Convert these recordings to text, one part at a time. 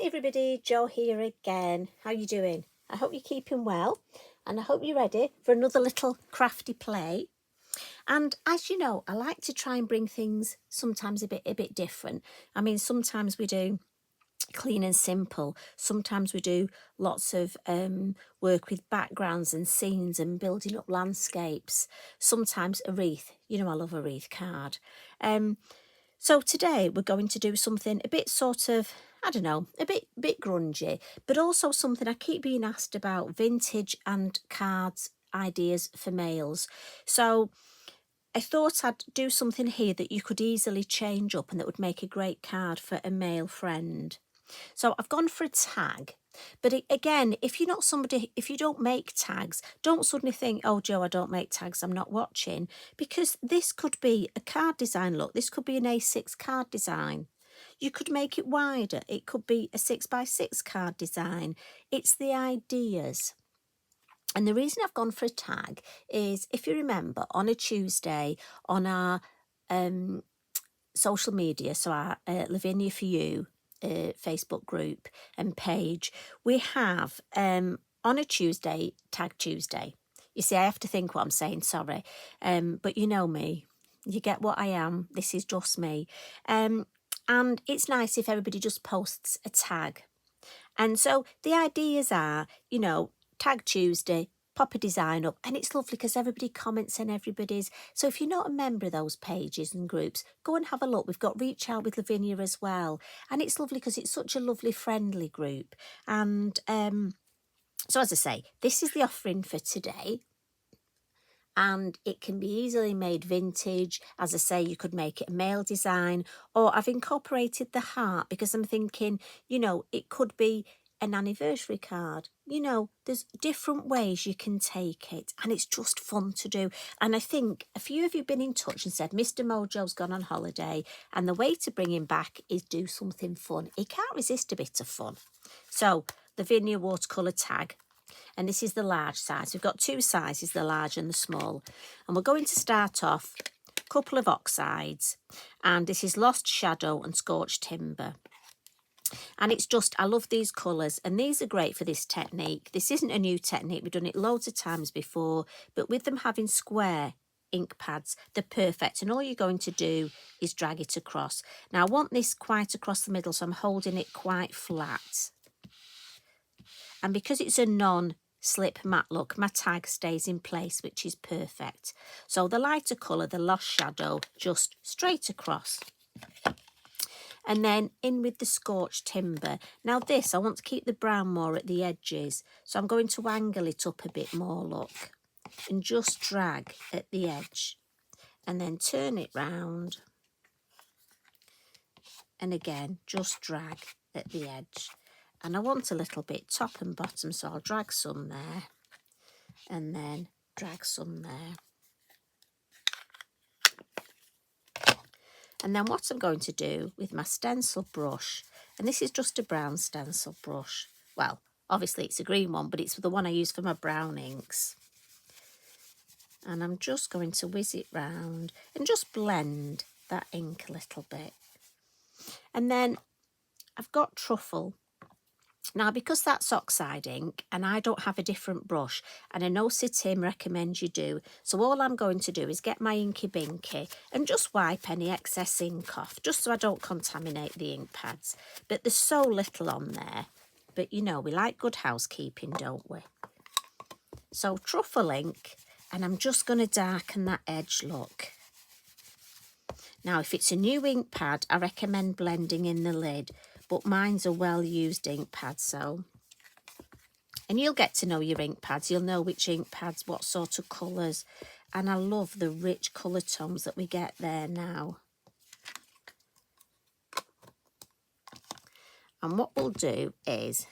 Hi everybody, Jo here again. How you doing? I hope you're keeping well and I hope you're ready for another little crafty play. And as you know, I like to try and bring things sometimes a bit different. I mean, sometimes we do clean and simple. Sometimes we do lots of work with backgrounds and scenes and building up landscapes. Sometimes a wreath. You know, I love a wreath card. So today we're going to do something a bit sort of, I don't know, a bit grungy, but also something I keep being asked about, vintage and cards ideas for males. So I thought I'd do something here that you could easily change up and that would make a great card for a male friend. So I've gone for a tag. But again, if you're not somebody, if you don't make tags, don't suddenly think, oh, Jo, I don't make tags, I'm not watching. Because this could be a card design, look, this could be an A6 card design. You could make it wider. It could be a 6x6 card design. It's the ideas. And the reason I've gone for a tag is, if you remember, on a Tuesday on our social media, so our Lavinia for You Facebook group and page, we have on a Tuesday, Tag Tuesday. You see, I have to think what I'm saying, sorry. But you know me, you get what I am. This is just me. And it's nice if everybody just posts a tag. And so the ideas are, you know, Tag Tuesday, pop a design up, and it's lovely because everybody comments on everybody's. So if you're not a member of those pages and groups, go and have a look. We've got Reach Out with Lavinia as well, and it's lovely because it's such a lovely friendly group. And so as I say, this is the offering for today, and it can be easily made vintage. As I say, you could make it a male design, or I've incorporated the heart because I'm thinking, you know, it could be an anniversary card. You know, there's different ways you can take it, and it's just fun to do. And I think a few of you have been in touch and said Mr. Mojo's gone on holiday, and the way to bring him back is do something fun. He can't resist a bit of fun. So the Lavinia watercolour tag, and this is the large size. We've got two sizes, the large and the small, and we're going to start off a couple of oxides, and this is Lost Shadow and Scorched Timber. And it's just, I love these colours, and these are great for this technique. This isn't a new technique, we've done it loads of times before, but with them having square ink pads, they're perfect, and all you're going to do is drag it across. Now I want this quite across the middle, so I'm holding it quite flat. And because it's a non-slip matte look, my tag stays in place, which is perfect. So the lighter colour, the Lost Shadow, just straight across. And then in with the Scorched Timber. Now this, I want to keep the brown more at the edges. So I'm going to angle it up a bit more, look. And just drag at the edge. And then turn it round. And again, just drag at the edge. And I want a little bit top and bottom, so I'll drag some there. And then drag some there. And then what I'm going to do with my stencil brush, and this is just a brown stencil brush. Well, obviously it's a green one, but it's the one I use for my brown inks. And I'm just going to whiz it round and just blend that ink a little bit. And then I've got Truffle. Now, because that's oxide ink and I don't have a different brush, and I know Sir Tim recommends you do, so all I'm going to do is get my Inky Binky and just wipe any excess ink off, just so I don't contaminate the ink pads. But there's so little on there. But, you know, we like good housekeeping, don't we? So Truffle ink, and I'm just going to darken that edge, look. Now, if it's a new ink pad, I recommend blending in the lid. But mine's a well-used ink pad, so. And you'll get to know your ink pads. You'll know which ink pads, what sort of colours. And I love the rich colour tones that we get there now. And what we'll do is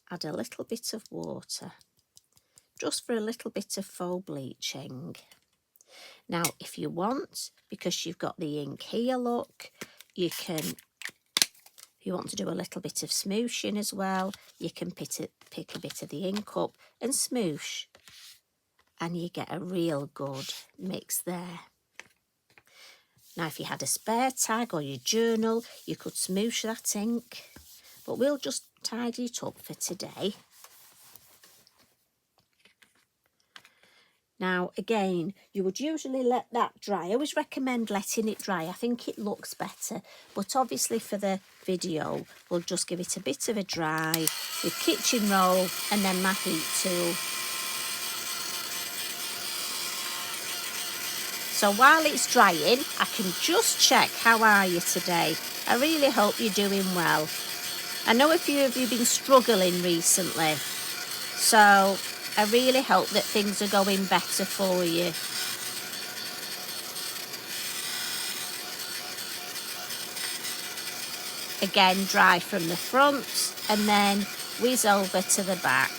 add a little bit of water, just for a little bit of faux bleaching. Now, if you want, because you've got the ink here, look, you can... If you want to do a little bit of smooshing as well, you can pick a bit of the ink up and smoosh. And you get a real good mix there. Now, if you had a spare tag or your journal, you could smoosh that ink but we'll just tidy it up for today. Now, again, you would usually let that dry. I always recommend letting it dry. I think it looks better. But obviously for the video, we'll just give it a bit of a dry with kitchen roll and then my heat tool. So while it's drying, I can just check, how are you today? I really hope you're doing well. I know a few of you have been struggling recently. So I really hope that things are going better for you. Again, dry from the front and then whiz over to the back.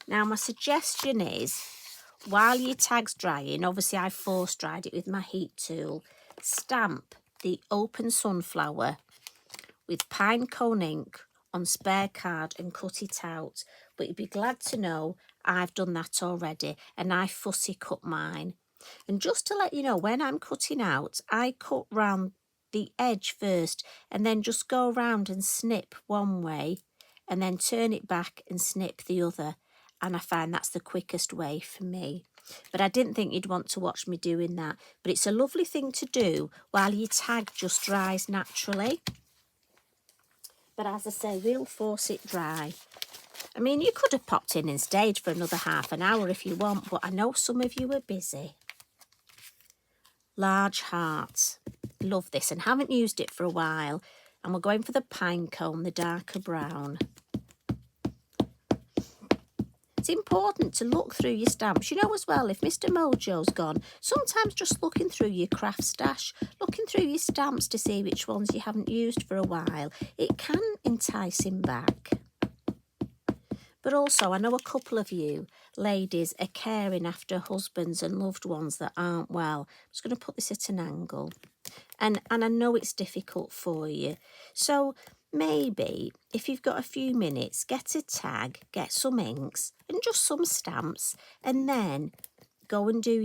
Now my suggestion is, while your tag's drying, obviously I force dried it with my heat tool, stamp the open sunflower with Pinecone ink on spare card and cut it out. But you'd be glad to know I've done that already, and I fussy cut mine. And just to let you know, when I'm cutting out, I cut round the edge first and then just go around and snip one way and then turn it back and snip the other. And I find that's the quickest way for me. But I didn't think you'd want to watch me doing that. But it's a lovely thing to do while your tag just dries naturally. But as I say, we'll force it dry. I mean, you could have popped in and stayed for another half an hour if you want, but I know some of you are busy. Large hearts. Love this and haven't used it for a while. And we're going for the Pinecone, the darker brown. It's important to look through your stamps. You know as well, if Mr. Mojo's gone, sometimes just looking through your craft stash, looking through your stamps to see which ones you haven't used for a while, it can entice him back. But also, I know a couple of you ladies are caring after husbands and loved ones that aren't well. I'm just going to put this at an angle. And I know it's difficult for you. So maybe if you've got a few minutes, get a tag, get some inks and just some stamps, and then go and do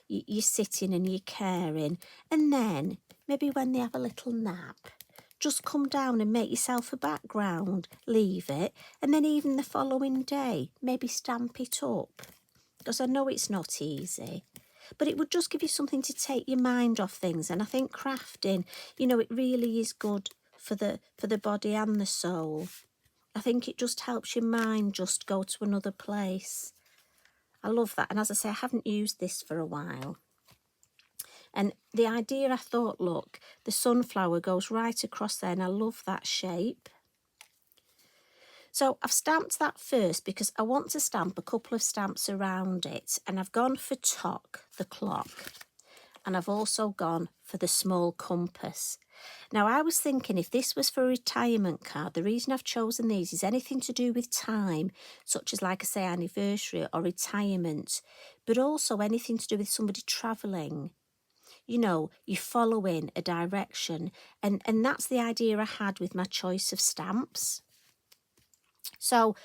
your sitting and your caring. And then maybe when they have a little nap, just come down and make yourself a background, leave it, and then even the following day, maybe stamp it up. Because I know it's not easy. But it would just give you something to take your mind off things. And I think crafting, you know, it really is good for the body and the soul. I think it just helps your mind just go to another place. I love that. And as I say, I haven't used this for a while. And the idea, I thought, look, the sunflower goes right across there, and I love that shape. So I've stamped that first because I want to stamp a couple of stamps around it. And I've gone for Tock, the clock. And I've also gone for the small compass. Now, I was thinking if this was for a retirement card, the reason I've chosen these is anything to do with time, such as, like I say, anniversary or retirement, but also anything to do with somebody travelling. You know, you're following a direction. And that's the idea I had with my choice of stamps. So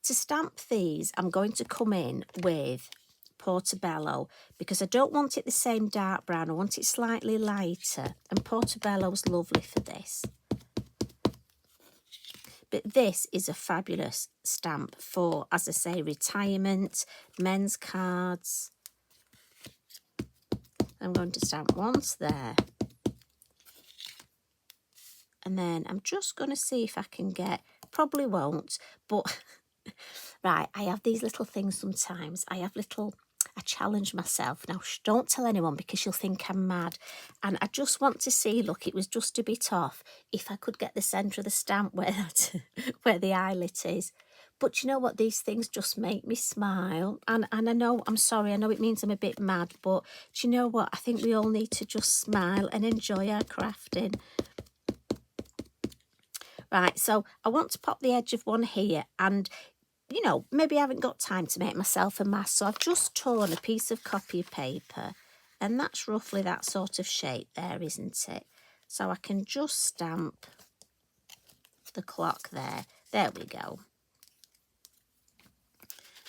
to stamp these, I'm going to come in with Portobello because I don't want it the same dark brown. I want it slightly lighter, and Portobello's lovely for this. But this is a fabulous stamp for, as I say, retirement, men's cards. I'm going to stamp once there. And then I'm just going to see if I can get, probably won't, but right, I have these little things sometimes. I challenge myself. Now, don't tell anyone because you'll think I'm mad. And I just want to see, look, it was just a bit off, if I could get the centre of the stamp where the eyelet is. But you know what? These things just make me smile. And I know, I'm sorry, I know it means I'm a bit mad, but do you know what? I think we all need to just smile and enjoy our crafting. Right, so I want to pop the edge of one here, and you know, maybe I haven't got time to make myself a mask, so I've just torn a piece of copy paper, and that's roughly that sort of shape there, isn't it? So I can just stamp the clock there. There we go.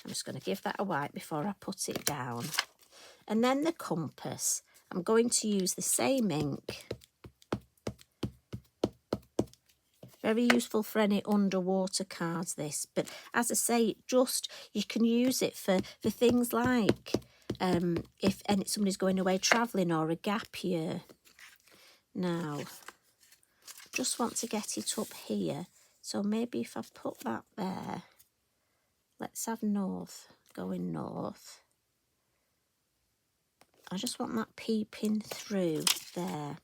I'm just going to give that a wipe before I put it down. And then the compass. I'm going to use the same ink. Very useful for any underwater cards, this. But as I say, you can use it for things like if somebody's going away travelling or a gap year. Now, just want to get it up here. So maybe if I put that there, let's have north, going north. I just want that peeping through there.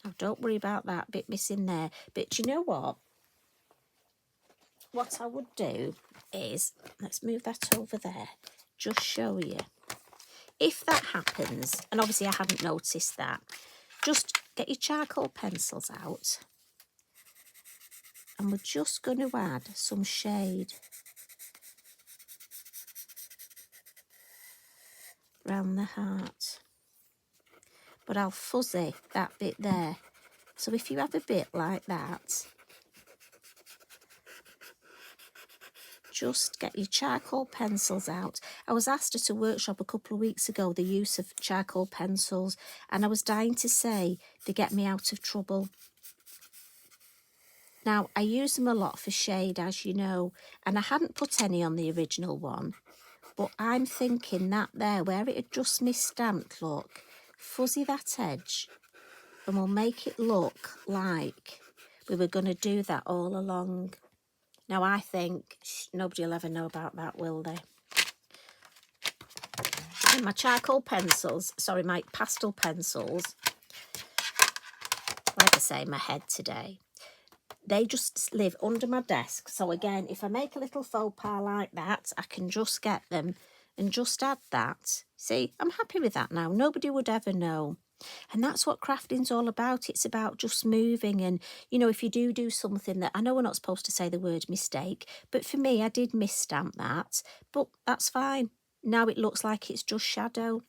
Now, don't worry about that bit missing there. But you know what? What I would do is, let's move that over there, just show you. If that happens, and obviously I hadn't noticed that, just get your charcoal pencils out. And we're just going to add some shade around the heart. But I'll fuzzy that bit there. So if you have a bit like that, just get your charcoal pencils out. I was asked at a workshop a couple of weeks ago the use of charcoal pencils, and I was dying to say they get me out of trouble. Now, I use them a lot for shade, as you know, and I hadn't put any on the original one, but I'm thinking that there, where it had just misstamped, look, fuzzy that edge, and we'll make it look like we were going to do that all along. Now, I think nobody will ever know about that, will they? And my charcoal pencils, sorry, my pastel pencils, like I say, my head today, they just live under my desk. So again, if I make a little faux pas like that, I can just get them and just add that. See, I'm happy with that now. Nobody would ever know. And that's what crafting's all about. It's about just moving. And, you know, if you do something that, I know we're not supposed to say the word mistake, but for me, I did misstamp that, but that's fine. Now it looks like it's just shadow.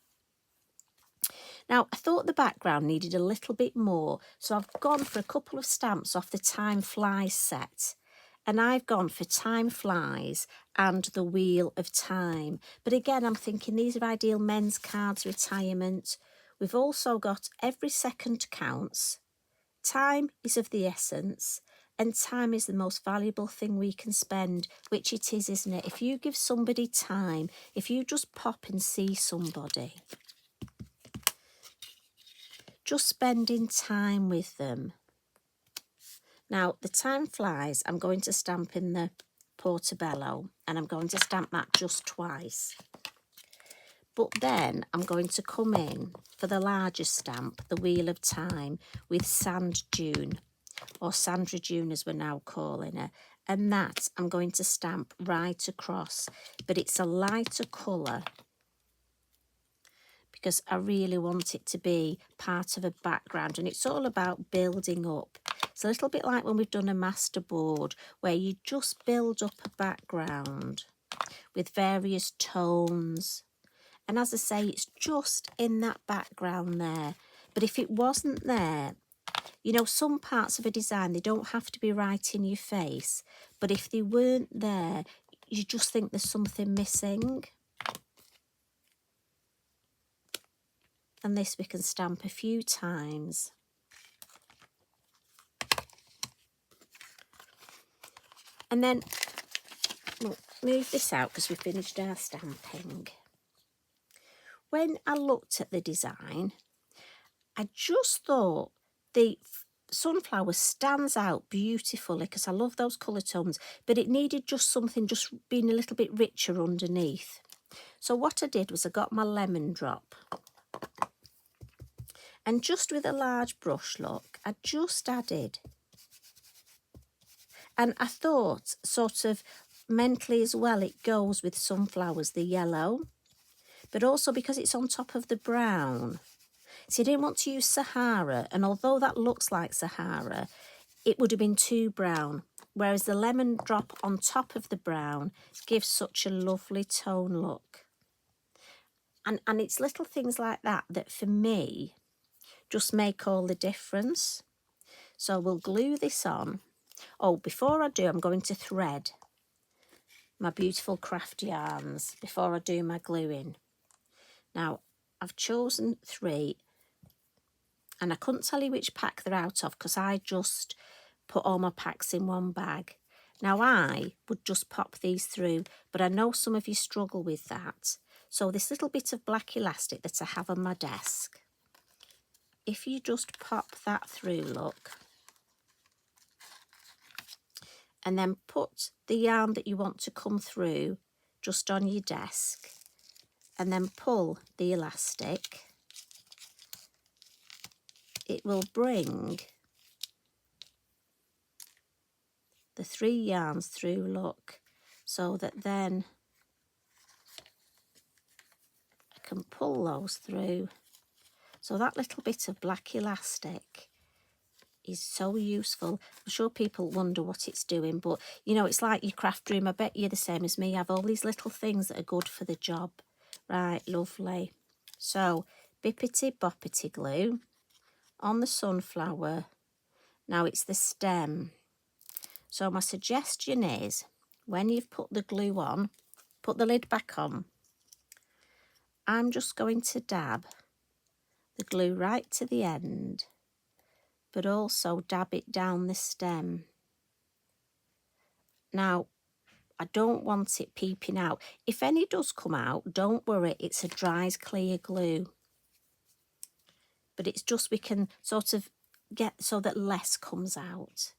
Now, I thought the background needed a little bit more, so I've gone for a couple of stamps off the Time Flies set. And I've gone for Time Flies and the Wheel of Time. But again, I'm thinking these are ideal men's cards, retirement. We've also got Every Second Counts. Time is of the essence, and time is the most valuable thing we can spend, which it is, isn't it? If you give somebody time, if you just pop and see somebody, just spending time with them. Now, the Time Flies, I'm going to stamp in the Portobello, and I'm going to stamp that just twice. But then I'm going to come in for the larger stamp, the Wheel of Time, with Sand Dune, or Sandra Dune as we're now calling her. And that I'm going to stamp right across, but it's a lighter colour because I really want it to be part of a background, and it's all about building up. It's a little bit like when we've done a masterboard, where you just build up a background with various tones. And as I say, it's just in that background there. But if it wasn't there, you know, some parts of a design, they don't have to be right in your face. But if they weren't there, you just think there's something missing. And this we can stamp a few times. And then we'll move this out because we finished our stamping. When I looked at the design, I just thought the sunflower stands out beautifully because I love those colour tones, but it needed just something just being a little bit richer underneath. So what I did was I got my lemon drop, and just with a large brush, look, I just added. And I thought sort of mentally as well, it goes with sunflowers, the yellow, but also because it's on top of the brown. So I didn't want to use Sahara, and although that looks like Sahara, it would have been too brown, whereas the lemon drop on top of the brown gives such a lovely tone look. And it's little things like that that for me just make all the difference. So we'll glue this on. Oh, before I do, I'm going to thread my beautiful crafty yarns before I do my gluing. Now, I've chosen 3, and I couldn't tell you which pack they're out of because I just put all my packs in one bag. Now, I would just pop these through, but I know some of you struggle with that. So this little bit of black elastic that I have on my desk, if you just pop that through, look, and then put the yarn that you want to come through just on your desk, and then pull the elastic, it will bring the 3 yarns through, look, so that then I can pull those through. So that little bit of black elastic is so useful. I'm sure people wonder what it's doing, but you know, it's like your craft room. I bet you're the same as me. You have all these little things that are good for the job. Right, lovely. So, bippity boppity glue on the sunflower. Now it's the stem. So my suggestion is, when you've put the glue on, put the lid back on. I'm just going to dab the glue right to the end, but also dab it down the stem. Now, I don't want it peeping out. If any does come out, don't worry, it's a dries clear glue. But it's just we can sort of get so that less comes out.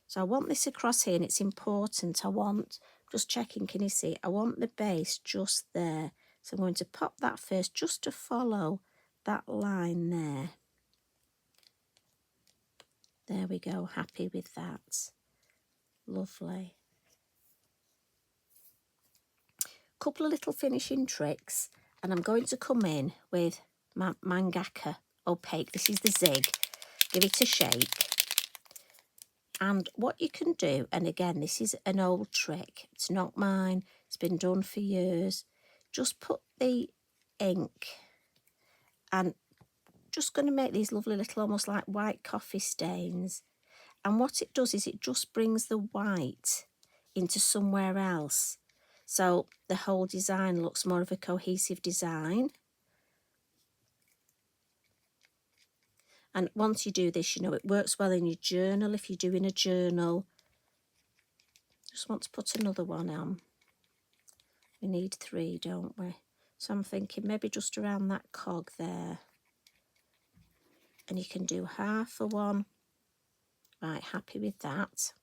So I want this across here, and it's important. I want, just checking, can you see? I want the base just there. So I'm going to pop that first just to follow that line there. There we go, happy with that. Lovely. Couple of little finishing tricks, and I'm going to come in with my Mangaka opaque. This is the Zig. Give it a shake. And what you can do, and again, this is an old trick. It's not mine. It's been done for years. Just put the ink, and just going to make these lovely little, almost like white coffee stains. And what it does is it just brings the white into somewhere else. So the whole design looks more of a cohesive design. And once you do this, you know, it works well in your journal. If you're doing a journal, just want to put another one on. We need 3, don't we? So I'm thinking maybe just around that cog there. And you can do half a one. Right, happy with that.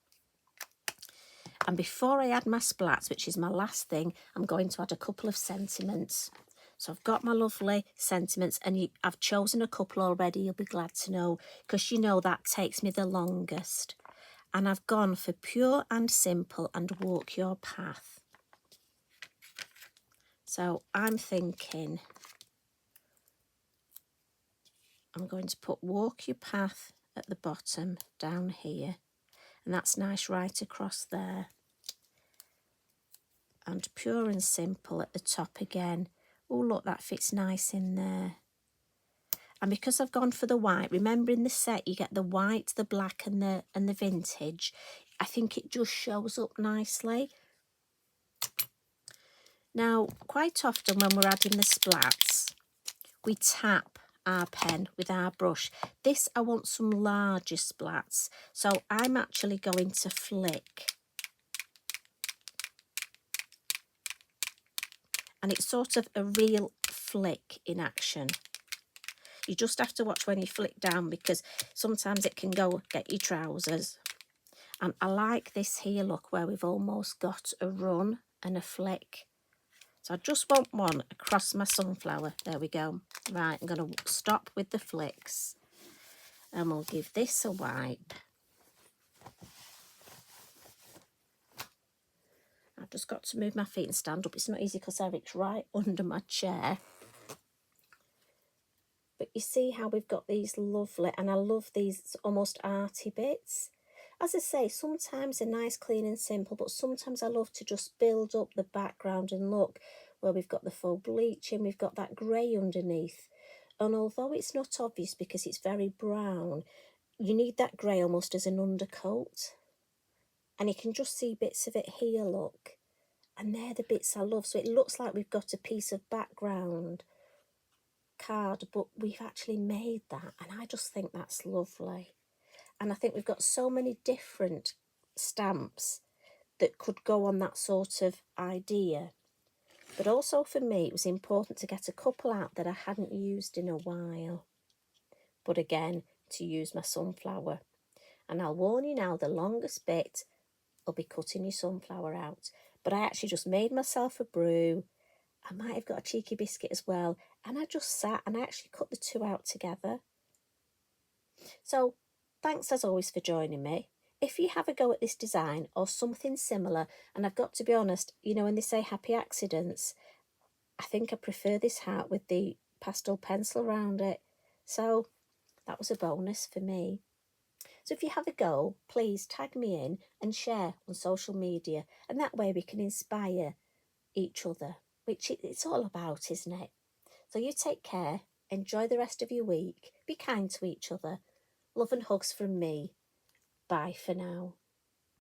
And before I add my splats, which is my last thing, I'm going to add a couple of sentiments. So I've got my lovely sentiments, and I've chosen a couple already, you'll be glad to know, because you know that takes me the longest. And I've gone for pure and simple and walk your path. So I'm thinking I'm going to put walk your path at the bottom down here, and that's nice right across there. And pure and simple at the top again. Oh, look, that fits nice in there. And because I've gone for the white, remember in the set you get the white, the black and the vintage. I think it just shows up nicely. Now, quite often when we're adding the splats, we tap our pen with our brush. This, I want some larger splats. So I'm actually going to flick. And it's sort of a real flick in action. You just have to watch when you flick down, because sometimes it can go get your trousers. And I like this here, look, where we've almost got a run and a flick. So I just want one across my sunflower. There we go. Right, I'm going to stop with the flicks. And we'll give this a wipe. I've just got to move my feet and stand up. It's not easy because Eric's right under my chair. But you see how we've got these lovely, and I love these almost arty bits. As I say, sometimes they're nice, clean and simple, but sometimes I love to just build up the background, and look where we've got the faux bleaching, we've got that grey underneath. And although it's not obvious because it's very brown, you need that grey almost as an undercoat. And you can just see bits of it here, look. And they're the bits I love. So it looks like we've got a piece of background card, but we've actually made that. And I just think that's lovely. And I think we've got so many different stamps that could go on that sort of idea. But also for me, it was important to get a couple out that I hadn't used in a while. But again, to use my sunflower. And I'll warn you now, the longest bit will be cutting your sunflower out. But I actually just made myself a brew. I might have got a cheeky biscuit as well. And I just sat and I actually cut the two out together. So thanks as always for joining me. If you have a go at this design or something similar, and I've got to be honest, you know, when they say happy accidents, I think I prefer this heart with the pastel pencil around it. So that was a bonus for me. So if you have a go, please tag me in and share on social media, and that way we can inspire each other, which it's all about, isn't it? So you take care, enjoy the rest of your week, be kind to each other. Love and hugs from me. Bye for now.